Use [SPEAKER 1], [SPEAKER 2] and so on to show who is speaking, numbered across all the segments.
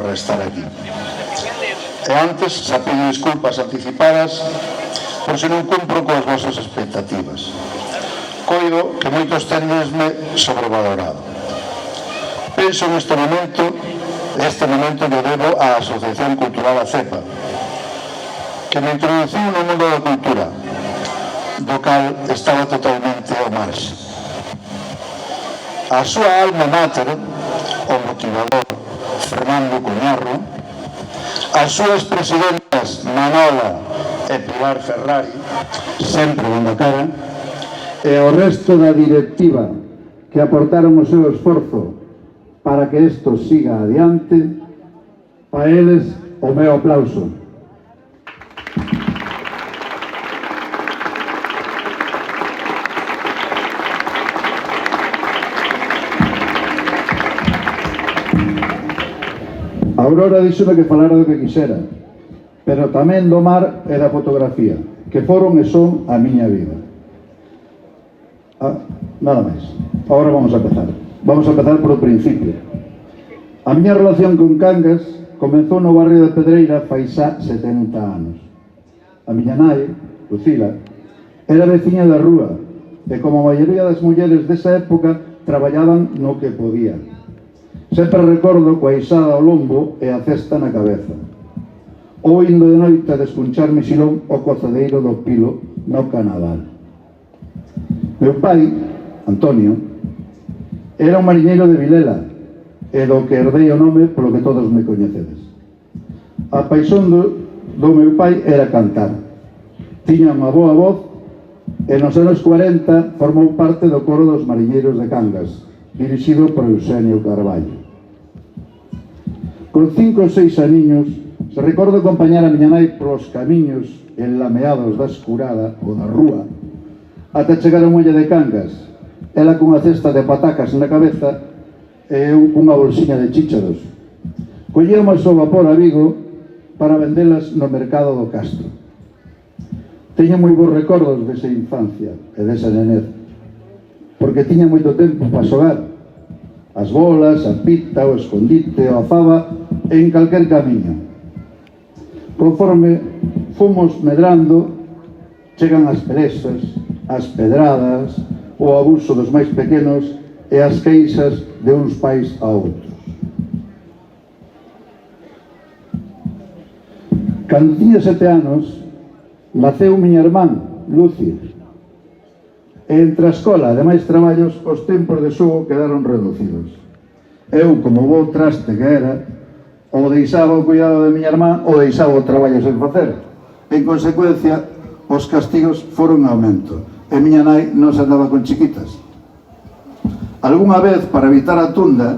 [SPEAKER 1] para estar aquí. E antes, xa pido desculpas anticipadas por se non cumpro coas vosas expectativas. Coido que moitos tendenme sobrevalorado. Penso neste momento lo debo á Asociación Cultural ACEPA, que me introduciu no mundo da cultura, do cal estaba totalmente ao marxe. A súa alma mater, o motivador Fernando Cuñarro, as súas presidentas Manola e Pilar Ferrari, sempre dando cara, e o resto da directiva que aportaron o seu esforzo para que isto siga adiante, para eles o meu aplauso. Aurora díxome que falara do que quixera, pero tamén do mar e da fotografía, que foron e son a miña vida. Nada máis. Agora vamos a empezar. Vamos a empezar por o principio. A miña relación con Cangas comezou no barrio de Pedreira fai xa 70 anos. A miña nai, Lucila, era veciña da rúa e, como a maioría das mulleres desa época, traballaban no que podían. Sempre recordo coa ixada ao lombo e a cesta na cabeza, ou indo de noite a descunchar mexilón o cozadeiro do Pilo no Canadal. Meu pai, Antonio, era un mariñeiro de Vilela e do que herdei o nome polo que todos me coñecedes. A paixón do meu pai era cantar. Tiña unha boa voz e nos anos 40 formou parte do coro dos mariñeiros de Cangas, dirixido por Eusenio Carballo. Con 5 ou 6 aniños, se recordo acompañar a miña nai polos camiños enlameados da escurada ou da rúa ata chegar a muelle de Cangas, ela cunha cesta de patacas na cabeza e eu cunha bolsiña de chícharos. Collíamos o vapor a Vigo para vendelas no mercado do Castro. Teño moi bons recordos desa infancia e desa nenez, porque tiña moito tempo para xogar. As bolas, a pita, o escondite, a fava, en calquer camiño. Conforme fomos medrando, chegan as pelexas, as pedradas, o abuso dos máis pequenos e as queixas de uns pais a outros. Cando tiña 7 anos, naceu miña irmán, Lucy. Entre a escola e demais traballos, os tempos de xogo quedaron reducidos. Eu, como bo traste que era, ou deixaba o cuidado de miña irmán ou deixaba o traballo sen facer. En consecuencia, os castigos foron en aumento e miña nai non se andaba con chiquitas. Algúnha vez, para evitar a tunda,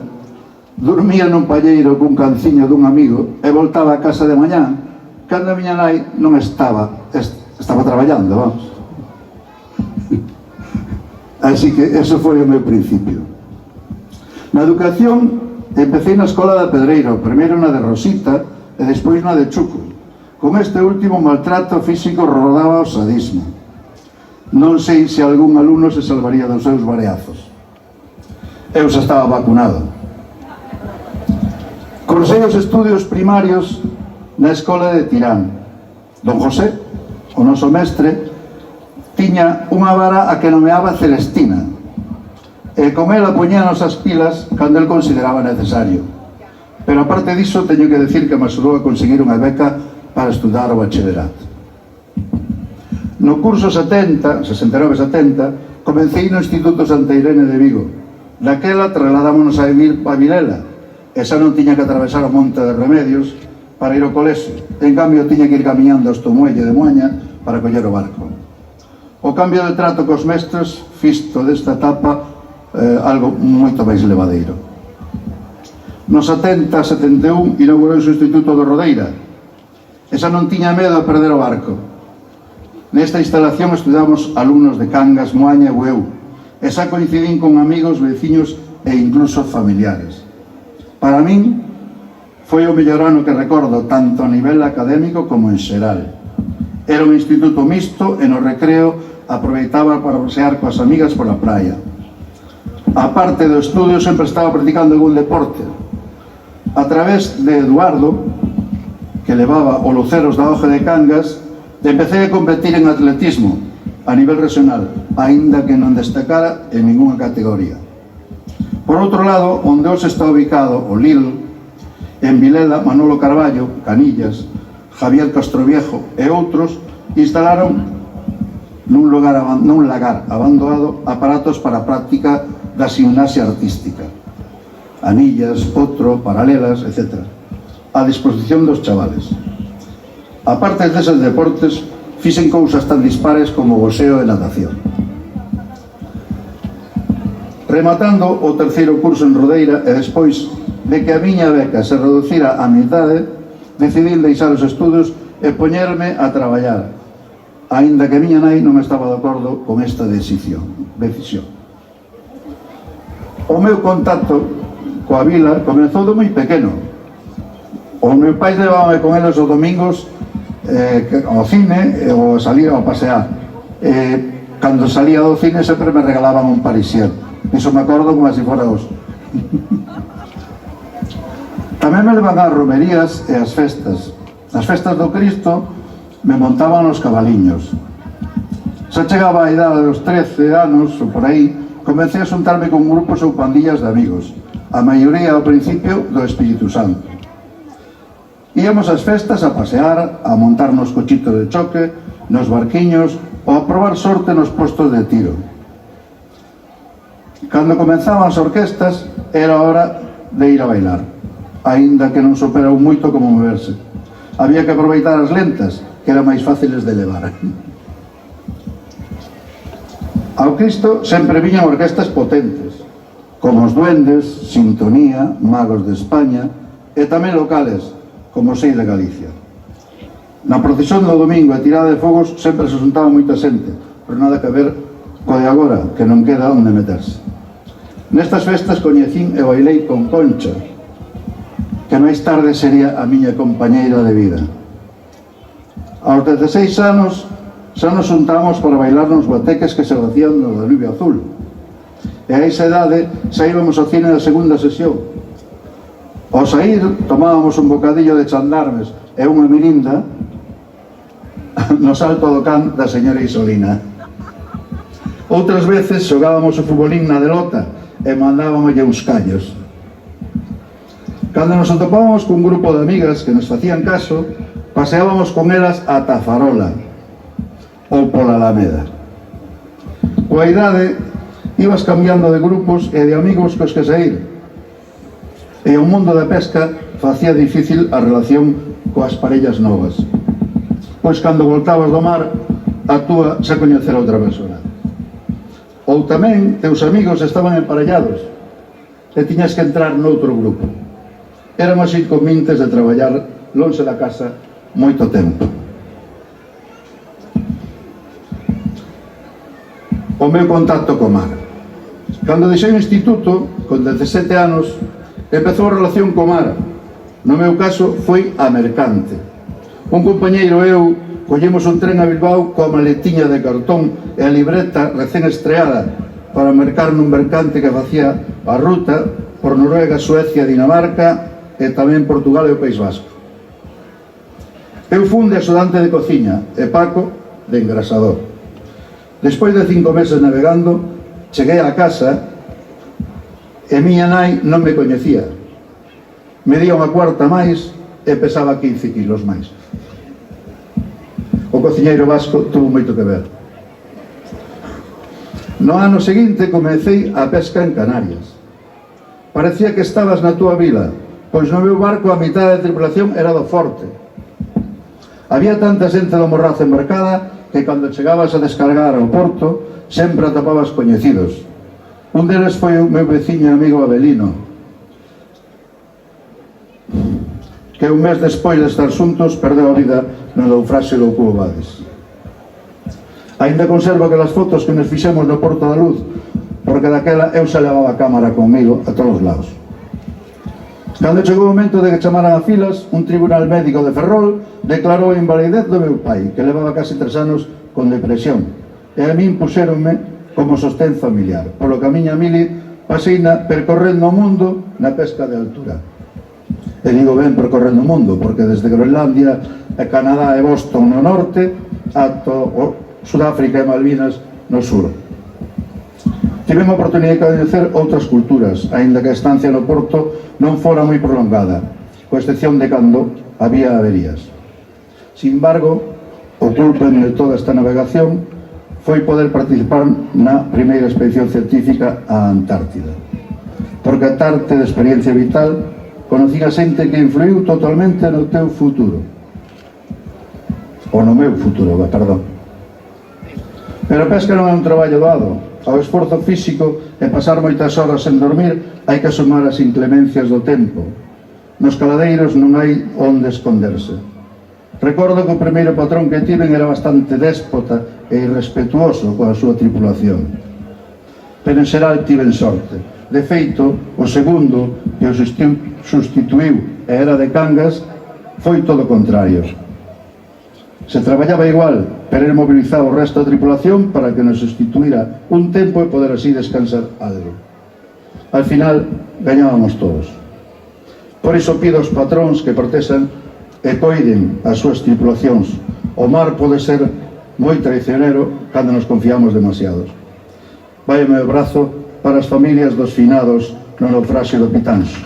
[SPEAKER 1] dormía nun palleiro cun canciño dun amigo e voltaba a casa de mañá cando a miña nai non estaba traballando, vamos. Así que eso foi o meu principio. Na educación empecé na escola da Pedreira, primeiro na de Rosita e despois na de Chuco. Con este último maltrato físico rodaba o sadismo. Non sei se algún alumno se salvaría dos seus vareazos. Eu xa estaba vacunado. Cursei os estudios primarios na escola de Tirán. Don José, o noso mestre, tiña unha vara a que nomeaba Celestina e con ela poñíanos as pilas cando el consideraba necesario. Pero aparte diso, teño que decir que me axudou a conseguir unha beca para estudar o bachillerato. No curso 69-70, comecei no Instituto Santa Irene de Vigo. Daquela trasladámonos a vivir a Vilela e xa non tiña que atravesar o Monte de Remedios para ir ao colexio. En cambio, tiña que ir camiñando hasta o muelle de Moaña para coller o barco. O cambio de trato cos mestres fisto desta etapa algo moito máis levadeiro. No 70-71 inaugurou o Instituto do Rodeira e xa non tiña medo a perder o barco. Nesta instalación estudamos alumnos de Cangas, Moaña e Bueu e xa coincidín con amigos, veciños e incluso familiares. Para min foi o mellor ano que recordo, tanto a nivel académico como en xeral. Era un instituto mixto e no recreo aproveitaba para pasear coas amigas pola praia. A parte do estudio sempre estaba practicando algún deporte. A través de Eduardo, que levaba o Luceros da Hoja de Cangas, empecé a competir en atletismo a nivel regional, aínda que non destacara en ninguna categoría. Por outro lado, onde hoxe está ubicado o Lil, en Vilela, Manolo Carballo, Canillas, Javier Castroviejo e outros instalaron nun lagar abandonado aparatos para a práctica da gimnasia artística, anillas, potro, paralelas, etc., a disposición dos chavales. Aparte deses deportes, fixen cousas tan dispares como boxeo e natación. Rematando o terceiro curso en Rodeira e despois de que a miña beca se reducira a mitade, decidí deixar os estudos e poñerme a traballar, aínda que a miña nai non estaba de acordo con esta decisión. O meu contacto coa vila comezou de moi pequeno. Os meus pais levábame con eles os domingos ao cine ou salir a pasear. Cando salía do cine sempre me regalaban un parisier. Iso me acordo como se fora hoxe. Tamén me levan ás romerías e ás festas. Nas festas do Cristo me montaban os cabaliños. Xa chegaba a idade dos 13 anos ou por aí, comecei a xuntarme con grupos ou pandillas de amigos, a maioría ao principio do Espírito Santo. Íamos ás festas a pasear, a montar nos cochitos de choque, nos barquiños ou a probar sorte nos postos de tiro. Cando comenzaban as orquestas, era hora de ir a bailar, aínda que non superou moito como moverse. Había que aproveitar as lentas, que eran máis fáciles de levar. Ao Cristo sempre viñan orquestas potentes, como os Duendes, Sintonía, Magos de España, e tamén locales, como Sei de Galicia. Na procesión do domingo e tirada de fogos sempre se xuntaba moita xente, pero nada que ver co de agora, que non queda onde meterse. Nestas festas coñecín e bailei con Concha, que máis tarde sería a miña compañeira de vida. Aos 16 anos xa nos xuntamos para bailar nos guateques que se vacían no Danubio Azul, e a esa idade xa íbamos ao cine da segunda sesión. Ao saír tomábamos un bocadillo de chandarmes e unha mirinda no salto do can da señora Isolina. Outras veces xogábamos o futbolín na delota e mandábamos uns callos. Cando nos atopábamos cun grupo de amigas que nos facían caso, paseábamos con elas ata a Farola ou pola Alameda. Coa idade ibas cambiando de grupos e de amigos cos que saír, e o mundo da pesca facía difícil a relación coas parellas novas, pois cando voltabas do mar a túa xa coñecera outra persona. Ou tamén teus amigos estaban emparellados e tiñas que entrar noutro grupo. Éramos inconvenientes de traballar lonxe da casa moito tempo. O meu contacto co mar. Cando deixei o instituto, con 17 anos, empezou a relación co mar. No meu caso, foi a mercante. Un compañeiro e eu collemos un tren a Bilbao coa maletiña de cartón e a libreta recén estreada para mercar nun mercante que facía a ruta por Noruega, Suecia, Dinamarca e tamén Portugal e o País Vasco. Eu fun de axudante de cociña e Paco de engrasador. Despois de 5 meses navegando, cheguei á casa e miña nai non me coñecía. Medía unha cuarta máis e pesaba 15 kilos máis. O cociñeiro vasco tuvo moito que ver. No ano seguinte comecei a pesca en Canarias. Parecía que estabas na túa vila, pois no meu barco a mitad de tripulación era do forte. Había tanta xente do Morrazo embarcada que cando chegabas a descargar ao porto sempre atopabas coñecidos. Un deles foi o meu veciño e amigo Abelino, que un mes despois de estar xuntos perdeu a vida no naufraxio do Cubo Vades. Ainda conservo aquelas fotos que nos fixemos no Porto da Luz, porque daquela eu xa levaba a cámara conmigo a todos os lados. Cando chegou o momento de que chamaran a filas, un tribunal médico de Ferrol declarou a invalidez do meu pai, que levaba casi 3 anos con depresión, e a min puxéronme como sostén familiar, polo que a miña mili paseina percorrendo o mundo na pesca de altura. E digo ben percorrendo o mundo, porque desde Groenlandia e Canadá e Boston no norte ata Sudáfrica e Malvinas no sur. Tive a oportunidade de coñecer outras culturas, aínda que a estancia no Porto non fora moi prolongada, coa excepción de cando había averías. Sin embargo, o culpen de toda esta navegación foi poder participar na primeira expedición científica á Antártida, porque a parte de experiencia vital conocín a xente que influiu totalmente no teu futuro, ou no meu futuro, perdón. Pero a pesca non é un traballo doado. Ao esforzo físico e pasar moitas horas sen dormir hai que sumar as inclemencias do tempo. Nos caladeiros non hai onde esconderse. Recordo que o primeiro patrón que tiven era bastante déspota e irrespetuoso coa súa tripulación, pero en xeral tiven sorte. De feito, o segundo que o sustituiu e era de Cangas foi todo o contrario. Se traballaba igual, pero ele mobilizaba o resto da tripulación para que nos sustituíra un tempo e poder así descansar algo. Al final, gañábamos todos. Por iso pido aos patróns que protexan e coiden as súas tripulacións. O mar pode ser moi traicionero cando nos confiamos demasiados. Vai o meu brazo para as familias dos finados no naufraxio do Pitanxo.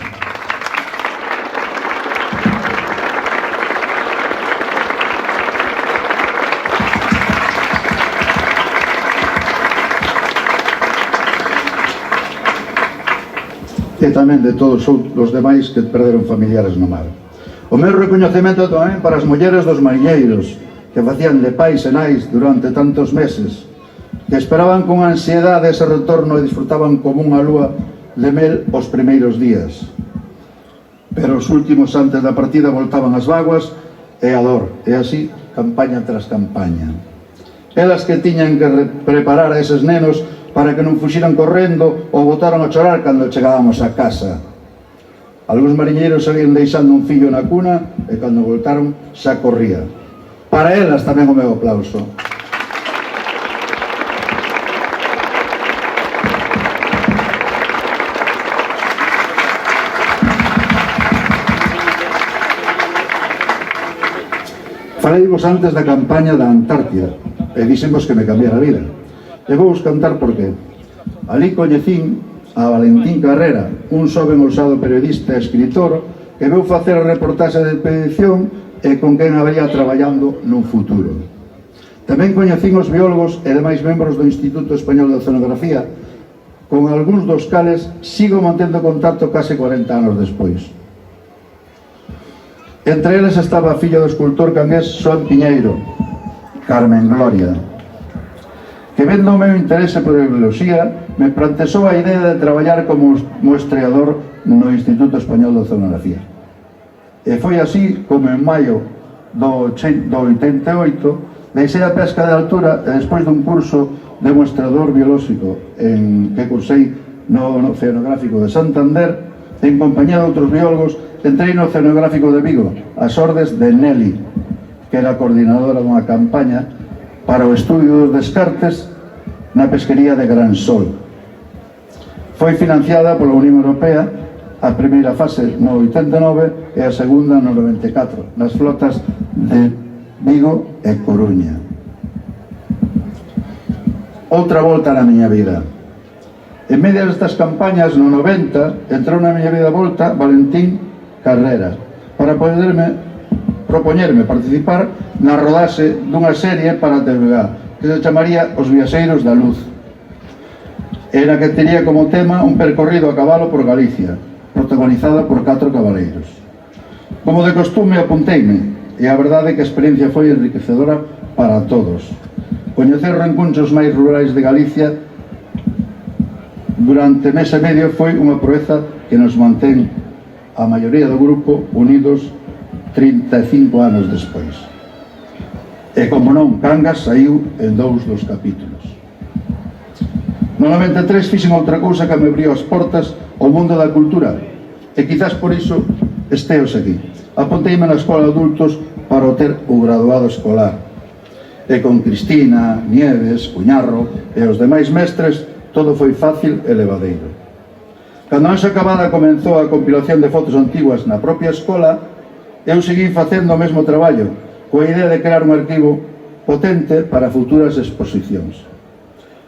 [SPEAKER 1] E tamén de todos os demais que perderon familiares no mar. O meu recoñecemento tamén para as mulleres dos mariñeiros que facían de pais e nais durante tantos meses, que esperaban con ansiedade ese retorno e disfrutaban como unha lúa de mel os primeiros días. Pero os últimos antes da partida voltaban as vaguas e a dor, e así campaña tras campaña. Elas que tiñan que preparar a eses nenos para que non fuxiran correndo ou botaron a chorar cando chegábamos a casa. Algúns mariñeiros seguían deixando un fillo na cuna e cando voltaron xa corría. Para elas tamén o meu aplauso. Faleivos antes da campaña da Antártida e dixemos que me cambiara a vida. E vou cantar por qué. Ali coñecín a Valentín Carrera, un xoven ousado periodista e escritor que veu facer a reportaxe de expedición e con quen habería traballando nun futuro. Tamén coñecín os biólogos e demais membros do Instituto Español de Oceanografía, con algúns dos cales sigo mantendo contacto case 40 anos despois. Entre eles estaba a filla do escultor cangués Xoán Piñeiro, Carmen Gloria, que vendo o meu interese por bioloxía me plantexou a idea de traballar como muestreador no Instituto Español de Oceanografía. E foi así como en maio do 88 deixei a pesca de altura e despois dun curso de muestrador biolóxico que cursei no Oceanográfico de Santander, en compañía de outros biólogos, entrei no Oceanográfico de Vigo, ás ordes de Nelly, que era coordinadora dunha campaña para o estudio dos descartes na pesquería de Gran Sol. Foi financiada pola Unión Europea a primeira fase no 89 e a segunda no 94, nas flotas de Vigo e Coruña. Outra volta na miña vida. En medio destas campañas, no 90, entrou na miña vida volta Valentín Carrera, para propoñerme participar na rodaxe dunha serie para a TVG que se chamaría Os Viaxeiros da Luz, era que tería como tema un percorrido a cabalo por Galicia, protagonizada por 4 cabaleiros. Como de costume apunteime, e a verdade é que a experiencia foi enriquecedora para todos. Coñecer os renconchos máis rurais de Galicia durante mes e medio foi unha proeza que nos mantén a maioría do grupo unidos 35 anos despois. E como non, Cangas saiu en 2 dos capítulos. No 93 fixen outra cousa que me abriu as portas ao mundo da cultura, e quizás por iso esteos aquí. Apunteime na escola de adultos para obter o graduado escolar, e con Cristina, Nieves, Cuñarro e os demais mestres todo foi fácil e levadeiro. Cando a nosa acabada comenzou a compilación de fotos antiguas na propia escola, eu seguí facendo o mesmo traballo, coa idea de crear un arquivo potente para futuras exposicións.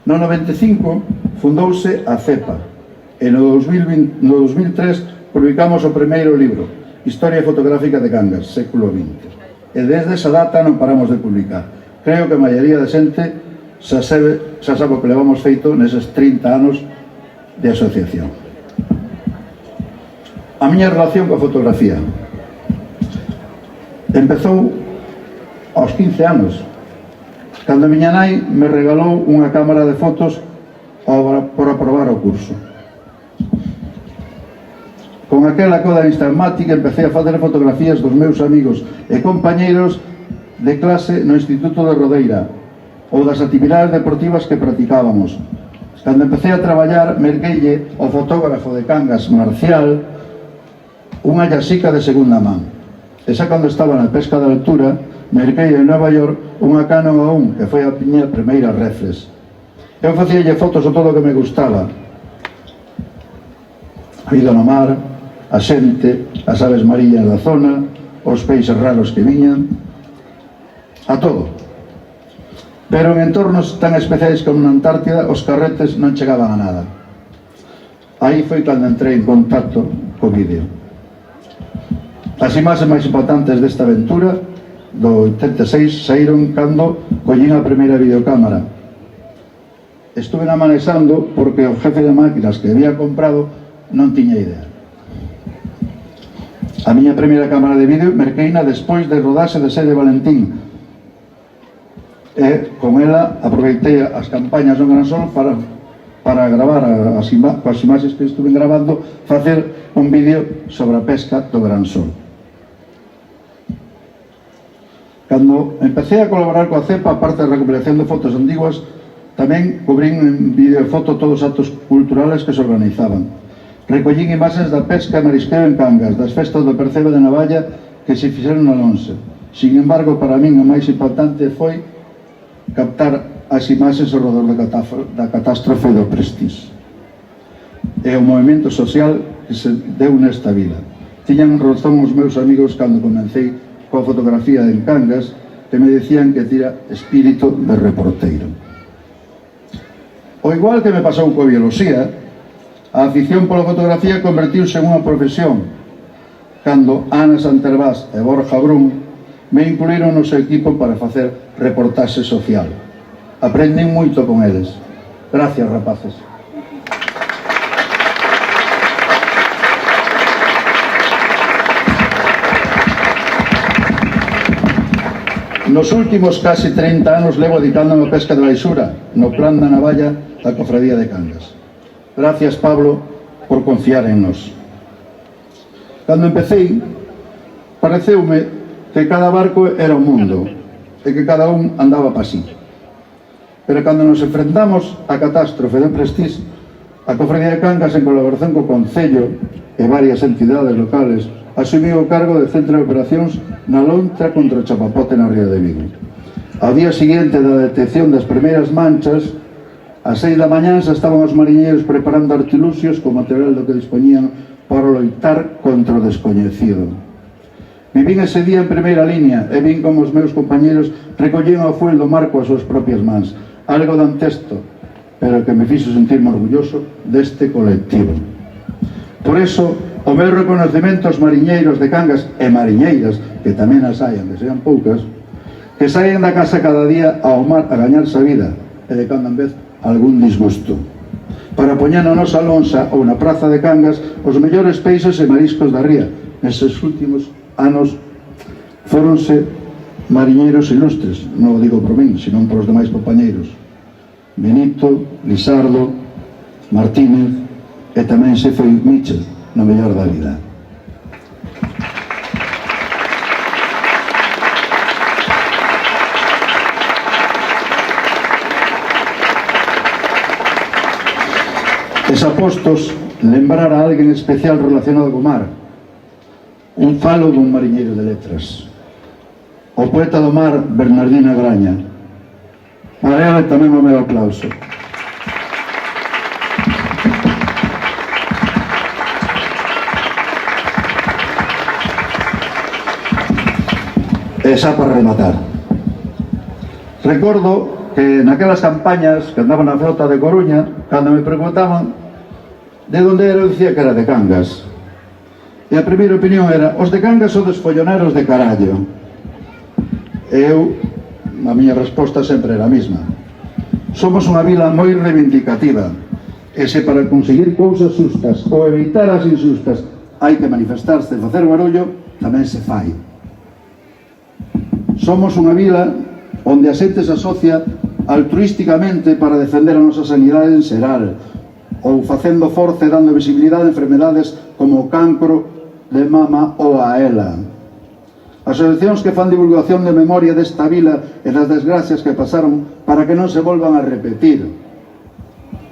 [SPEAKER 1] No 95 fundouse a CEPA e no 2003 publicamos o primeiro libro, Historia fotográfica de Cangas, século XX. E desde esa data non paramos de publicar. Creo que a maioría da xente xa sabe o que levamos feito neses 30 anos de asociación. A miña relación coa fotografía empezou aos 15 anos, cando a miña nai me regalou unha cámara de fotos por aprobar o curso. Con aquela coda Instamatic empecé a facer fotografías dos meus amigos e compañeiros de clase no Instituto de Rodeira ou das actividades deportivas que practicábamos. Cando empecé a traballar, merqueille o fotógrafo de Cangas, Marcial, unha Yasica de segunda man. E xa cando estaba na pesca de altura, merquei en Nova York unha Canon A1, que foi a miña primeira reflex. Eu facíalle fotos a todo o que me gustaba. A vida no mar, a xente, as aves marillas da zona, os peixes raros que viñan, a todo. Pero en entornos tan especiais como na Antártida, os carretes non chegaban a nada. Aí foi cando entrei en contacto co vídeo. As imaxes máis importantes desta aventura do 86 saíron cando collín a primeira videocámara. Estuve na manexando porque o jefe de máquinas que había comprado non tiña idea. A miña primeira cámara de vídeo merqueina despois de rodarse de Serie Valentín, e con ela aproveitei as campañas do Gran Sol para gravar coas imaxes que estuve gravando, facer un vídeo sobre a pesca do Gran Sol. Cando empecé a colaborar coa CEPA, aparte da recopilación de fotos antiguas, tamén cubrín en vídeo e foto todos os actos culturales que se organizaban. Recollín imaxes da pesca e marisqueo en Cangas, das festas do Percebe de Navalla que se fixeron no Alonso. Sin embargo, para min o máis importante foi captar as imaxes ao redor da catástrofe do Prestige e o movimento social que se deu nesta vila. Tiñan razón os meus amigos cando comecei coa fotografía en Cangas, que me decían que tira espírito de reporteiro. O igual que me pasou coa bioloxía, a afición pola fotografía convertiuse en unha profesión cando Ana Santervás e Borja Brún me incluíron no seu equipo para facer reportaxe social. Aprendín moito con eles. Gracias, rapaces. Nos últimos casi 30 anos levo dedicándome a pesca de baixura no plan da navalla da Cofradía de Cangas. Gracias, Pablo, por confiar en nós. Cando empecei, pareceume que cada barco era un mundo e que cada un andaba pa sí. Pero cando nos enfrentamos á catástrofe do Prestige, a Cofradía de Cangas, en colaboración co Concello e varias entidades locales, asumiu o cargo de centro de operacións na lontra contra o chapapote na ría de Vigo. Ao día seguinte da detección das primeiras manchas, ás 6 da mañá xa estaban os mariñeiros preparando artiluxios co material do que dispoñían para loitar contra o descoñecido. Vivín ese día en primeira línea e vin como os meus compañeros recollían o fuel do mar coas súas propias mans, algo dantesto, pero que me fixo sentirme orgulloso deste colectivo. Por eso, o meu reconocimento aos mariñeiros de Cangas e mariñeiras, que tamén as haian, que sean poucas, que saen da casa cada día ao mar a gañarse a vida, e de cando en vez algún disgusto, para poñer na nosa lonxa ou na praza de Cangas os mellores peixes e mariscos da ría. Neses últimos anos fóronse mariñeiros ilustres, non o digo por min, senón por os demais compañeiros: Benito, Lisardo, Martínez e tamén se foi Michel, no mellor da vida. E xa postos, lembrar a alguén especial relacionado co mar, un falo dun mariñeiro de letras, o poeta do mar Bernardino Graña. Para ele tamén o meu aplauso. E xa para rematar, recordo que naquelas campañas que andaban na flota de Coruña, cando me preguntaban de onde era, eu dicía que era de Cangas. E a primeira opinión era: os de Cangas son dos folloneros de carallo. E eu, a miña resposta sempre era a mesma: somos unha vila moi reivindicativa, e se para conseguir cousas justas ou evitar as injustas hai que manifestarse e facer barullo, tamén se fai. Somos unha vila onde a xente se asocia altruísticamente para defender a nosa sanidade en xeral, ou facendo forza e dando visibilidade a enfermedades como o cancro de mama ou a ELA. As asociacións que fan divulgación de memoria desta vila e das desgracias que pasaron para que non se volvan a repetir.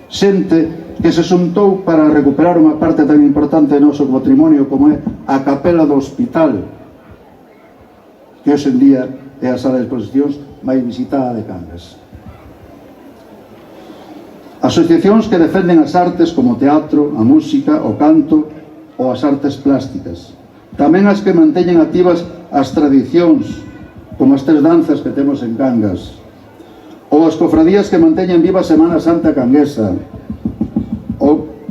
[SPEAKER 1] Xente que se xuntou para recuperar unha parte tan importante do noso patrimonio como é a capela do hospital, que hoxe en día é a sala de exposicións máis visitada de Cangas. Asociacións que defenden as artes como o teatro, a música, o canto ou as artes plásticas. Tamén as que manteñen activas as tradicións, como as 3 danzas que temos en Cangas, ou as cofradías que manteñen viva a Semana Santa canguesa,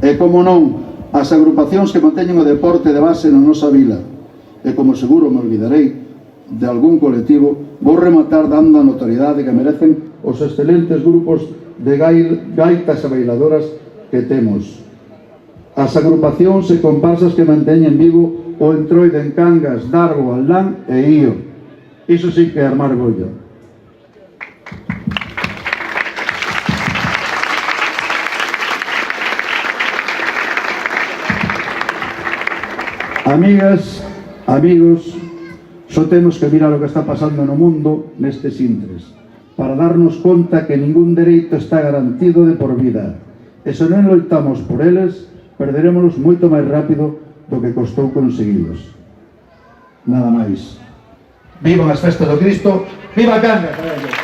[SPEAKER 1] e, como non, as agrupacións que manteñen o deporte de base na nosa vila. E como seguro me olvidarei de algún colectivo, vou rematar dando a notoriedade que merecen os excelentes grupos de gaitas e bailadoras que temos. As agrupacións e comparsas que manteñen vivo o entroide en Cangas, Dargo, Aldán e Ío. Iso sí que é armar bollo. Amigas, amigos, só temos que mirar o que está pasando no mundo nestes intres para darnos conta que ningún dereito está garantido de por vida, e se non loitamos por eles, perderémonos moito máis rápido do que costou conseguilos. Nada máis. Vivan as festas do Cristo, viva Cangas!